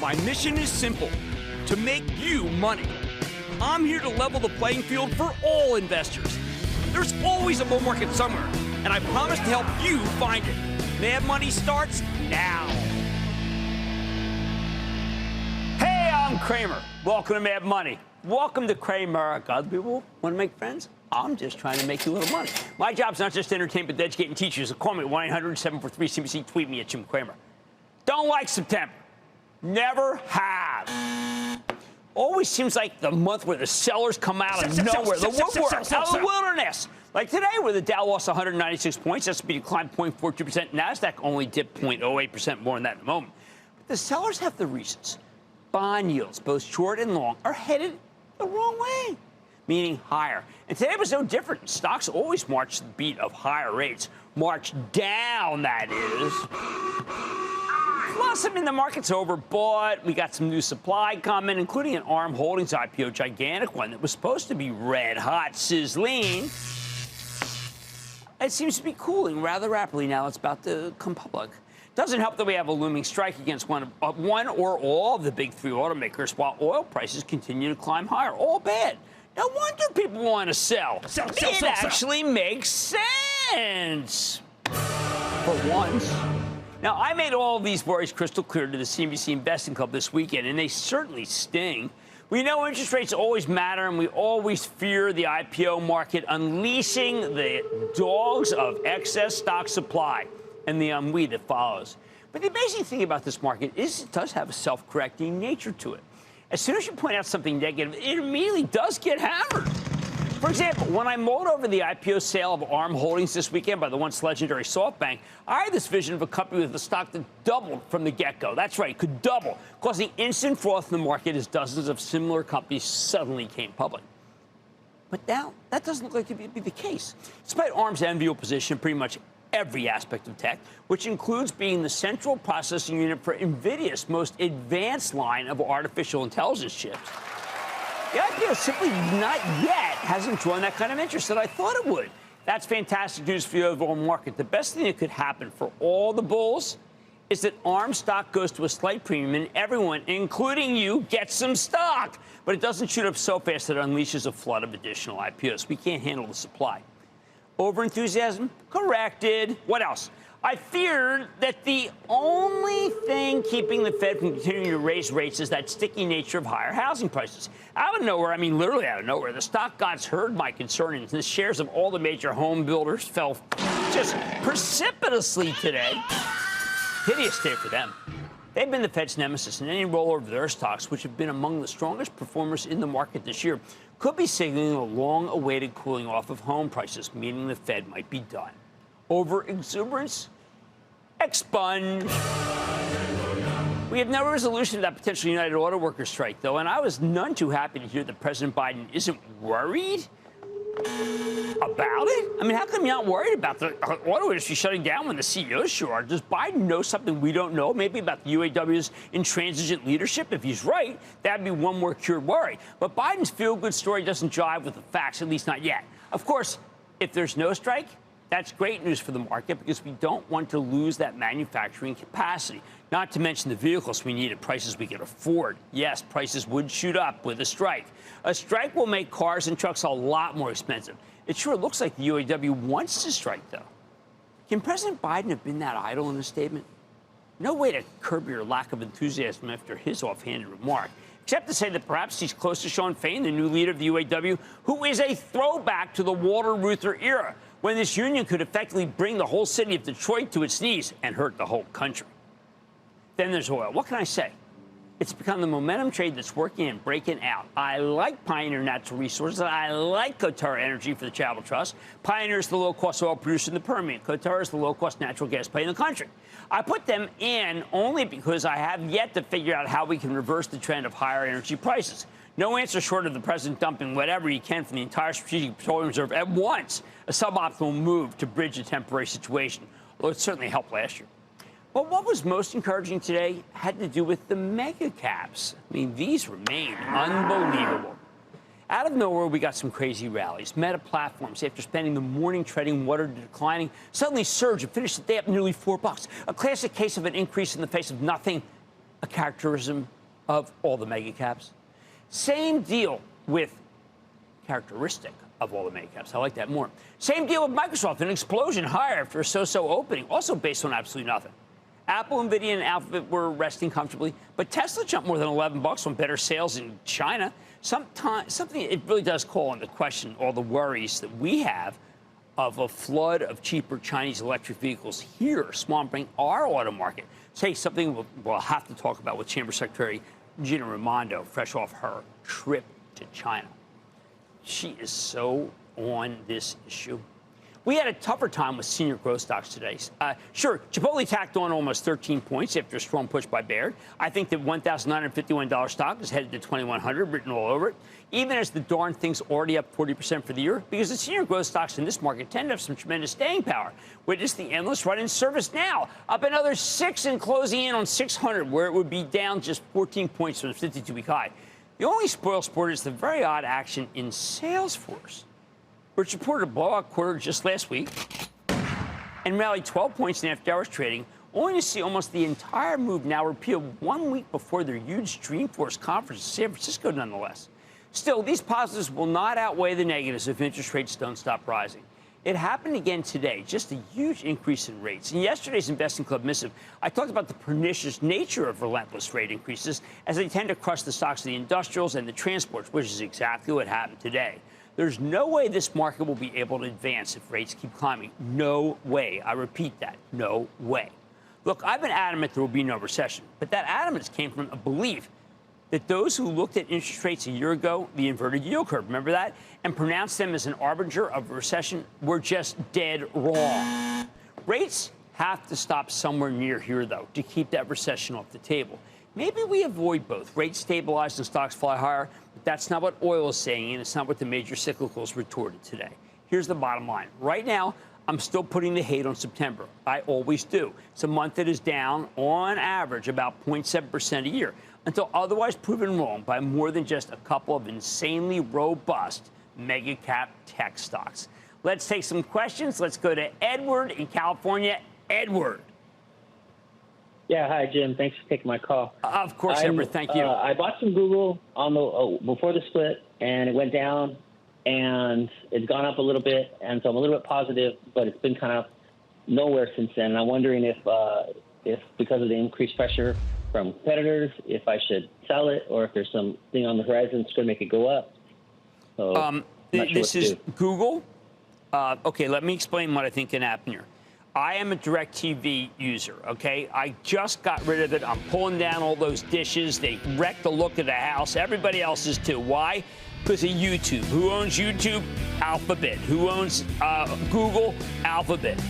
My mission is simple, to make you money. I'm here to level the playing field for all investors. There's always a bull market somewhere, and I promise to help you find it. Mad Money starts now. Hey, I'm Cramer. Welcome to Mad Money. Welcome to Cramer. God, people want to make friends? I'm just trying to make you a little money. My job's not just to entertain, but to educate and teach you. So call me at 1-800-743-CNBC. Tweet me at Jim Cramer. Don't like September. Never have. Always seems like the month where the sellers come out of nowhere. The woodwork, out of the wilderness. Like today, where the Dow lost 196 points, S&P declined 0.42%, NASDAQ only dipped 0.08%, more than that in a moment. But the sellers have the reasons. Bond yields, both short and long, are headed the wrong way, meaning higher. And today was no different. Stocks always march the beat of higher rates. March down, that is. Plus, I mean, the market's overbought. We got some new supply coming, including an ARM Holdings IPO, gigantic one that was supposed to be red hot, sizzling. It seems to be cooling rather rapidly now. It's about to come public. Doesn't help that we have a looming strike against one or all of the big three automakers, while oil prices continue to climb higher. All bad. No wonder people want to sell. It actually makes sense. For once. Now, I made all of these worries crystal clear to the CNBC Investing Club this weekend, and they certainly sting. We know interest rates always matter, and we always fear the IPO market unleashing the dogs of excess stock supply and the ennui that follows. But the amazing thing about this market is it does have a self-correcting nature to it. As soon as you point out something negative, it immediately does get hammered. For example, when I mulled over the IPO sale of ARM Holdings this weekend by the once legendary SoftBank, I had this vision of a company with a stock that doubled from the get-go. That's right, could double, causing instant froth in the market as dozens of similar companies suddenly came public. But now, that doesn't look like it would be the case. Despite ARM's enviable position in pretty much every aspect of tech, which includes being the central processing unit for NVIDIA's most advanced line of artificial intelligence chips, the IPO simply not yet hasn't drawn that kind of interest that I thought it would. That's fantastic news for the overall market. The best thing that could happen for all the bulls is that ARM stock goes to a slight premium and everyone, including you, gets some stock. But it doesn't shoot up so fast that it unleashes a flood of additional IPOs. We can't handle the supply. Overenthusiasm? Corrected. What else? I feared that the only thing keeping the Fed from continuing to raise rates is that sticky nature of higher housing prices. Out of nowhere, I mean literally out of nowhere, the stock gods heard my concern, and the shares of all the major home builders fell just precipitously today. Hideous day for them. They've been the Fed's nemesis, and any rollover of their stocks, which have been among the strongest performers in the market this year, could be signaling a long-awaited cooling off of home prices, meaning the Fed might be done. Over exuberance? Expunge. We have no resolution to that potential United Auto Workers strike, though, and I was none too happy to hear that President Biden isn't worried about it. I mean, how come you're not worried about the auto industry shutting down when the CEOs sure are? Does Biden know something we don't know, maybe about the UAW's intransigent leadership? If he's right, that'd be one more cured worry. But Biden's feel-good story doesn't jive with the facts, at least not yet. Of course, if there's no strike, that's great news for the market because we don't want to lose that manufacturing capacity, not to mention the vehicles we need at prices we can afford. Yes, prices would shoot up with a strike. A strike will make cars and trucks a lot more expensive. It sure looks like the UAW wants to strike, though. Can President Biden have been that idle in his statement? No way to curb your lack of enthusiasm after his offhanded remark, except to say that perhaps he's close to Sean Fain, the new leader of the UAW, who is a throwback to the Walter Reuther era, when this union could effectively bring the whole city of Detroit to its knees and hurt the whole country. Then there's oil. What can I say? It's become the momentum trade that's working and breaking out. I like Pioneer Natural Resources. I like Qatar Energy for the Charitable Trust. Pioneer is the low-cost oil producer in the Permian. Qatar is the low-cost natural gas play in the country. I put them in only because I have yet to figure out how we can reverse the trend of higher energy prices. No answer short of the president dumping whatever he can from the entire Strategic Petroleum Reserve at once, a suboptimal move to bridge a temporary situation, although it certainly helped last year. But what was most encouraging today had to do with the mega caps. I mean, these remain unbelievable. Out of nowhere, we got some crazy rallies. Meta Platforms, after spending the morning treading water to declining, suddenly surged and finished the day up nearly $4. A classic case of an increase in the face of nothing a characterism of all the mega caps. Same deal with characteristic of all the mega caps. I like that more. Same deal with Microsoft, an explosion higher after a so-so opening, also based on absolutely nothing. Apple, Nvidia, and Alphabet were resting comfortably, but Tesla jumped more than $11 on better sales in China. Something it really does call into question all the worries that we have of a flood of cheaper Chinese electric vehicles here, swamping our auto market. Say something we'll have to talk about with Chamber Secretary Gina Raimondo, fresh off her trip to China. She is so on this issue. We had a tougher time with senior growth stocks today. Sure, Chipotle tacked on almost 13 points after a strong push by Baird. I think that $1,951 stock is headed to $2,100, written all over it, even as the darn thing's already up 40% for the year, because the senior growth stocks in this market tend to have some tremendous staying power. Witness the endless run in service now, up another 6 and closing in on 600, where it would be down just 14 points from the 52-week high. The only spoil sport is the very odd action in Salesforce, which reported a blowout quarter just last week and rallied 12 points in after hours trading, only to see almost the entire move now repealed 1 week before their huge Dreamforce conference in San Francisco, nonetheless. Still, these positives will not outweigh the negatives if interest rates don't stop rising. It happened again today, just a huge increase in rates. In yesterday's Investing Club missive, I talked about the pernicious nature of relentless rate increases, as they tend to crush the stocks of the industrials and the transports, which is exactly what happened today. There's no way this market will be able to advance if rates keep climbing. No way. I repeat that. No way. Look, I've been adamant there will be no recession, but that adamance came from a belief that those who looked at interest rates a year ago, the inverted yield curve, remember that, and pronounced them as an arbinger of a recession were just dead wrong. Rates have to stop somewhere near here, though, to keep that recession off the table. Maybe we avoid both. Rates stabilize and stocks fly higher, but that's not what oil is saying, and it's not what the major cyclicals retorted today. Here's the bottom line. Right now, I'm still putting the hate on September. I always do. It's a month that is down, on average, about 0.7% a year, until otherwise proven wrong by more than just a couple of insanely robust mega-cap tech stocks. Let's take some questions. Let's go to Edward in California. Edward. Yeah, hi, Jim. Thanks for taking my call. Of course, Edward. Thank you. I bought some Google on the before the split, and it went down, and it's gone up a little bit, and so I'm a little bit positive, but it's been kind of nowhere since then. And I'm wondering if because of the increased pressure from competitors, if I should sell it, or if there's something on the horizon that's going to make it go up. So this is Google. Okay, let me explain what I think can happen here. I am a DirecTV user, okay? I just got rid of it. I'm pulling down all those dishes. They wrecked the look of the house. Everybody else is too. Why? Because of YouTube. Who owns YouTube? Alphabet. Who owns Google? Alphabet.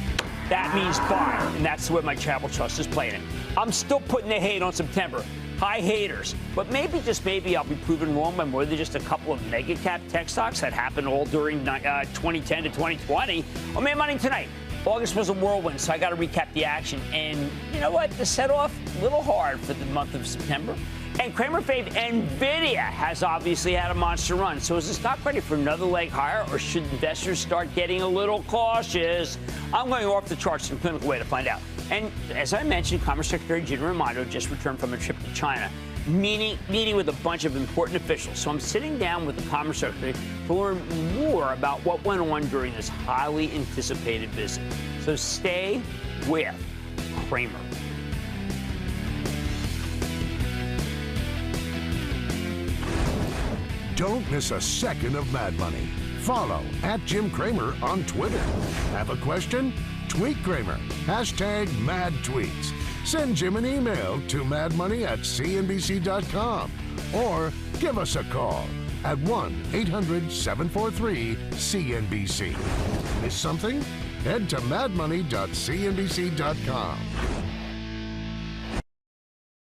That means buy, and that's where my travel trust is playing it. I'm still putting the hate on September. Hi, haters. But maybe, just maybe, I'll be proven wrong by more than just a couple of mega-cap tech stocks that happened all during 2010 to 2020. Oh, man, money tonight. August was a whirlwind, so I got to recap the action. And you know what? The set-off, a little hard for the month of September. And Cramer fave NVIDIA has obviously had a monster run. So is the stock ready for another leg higher, or should investors start getting a little cautious? I'm going off the charts in a clinical way to find out. And as I mentioned, Commerce Secretary Gina Raimondo just returned from a trip to China, meeting with a bunch of important officials. So I'm sitting down with the Commerce Secretary to learn more about what went on during this highly anticipated visit. So stay with Cramer. Don't miss a second of Mad Money. Follow @Jim Cramer on Twitter. Have a question? Tweet Cramer. #MadTweets. Send Jim an email to madmoney@cnbc.com or give us a call at 1-800-743-CNBC. Miss something? Head to madmoney.cnbc.com.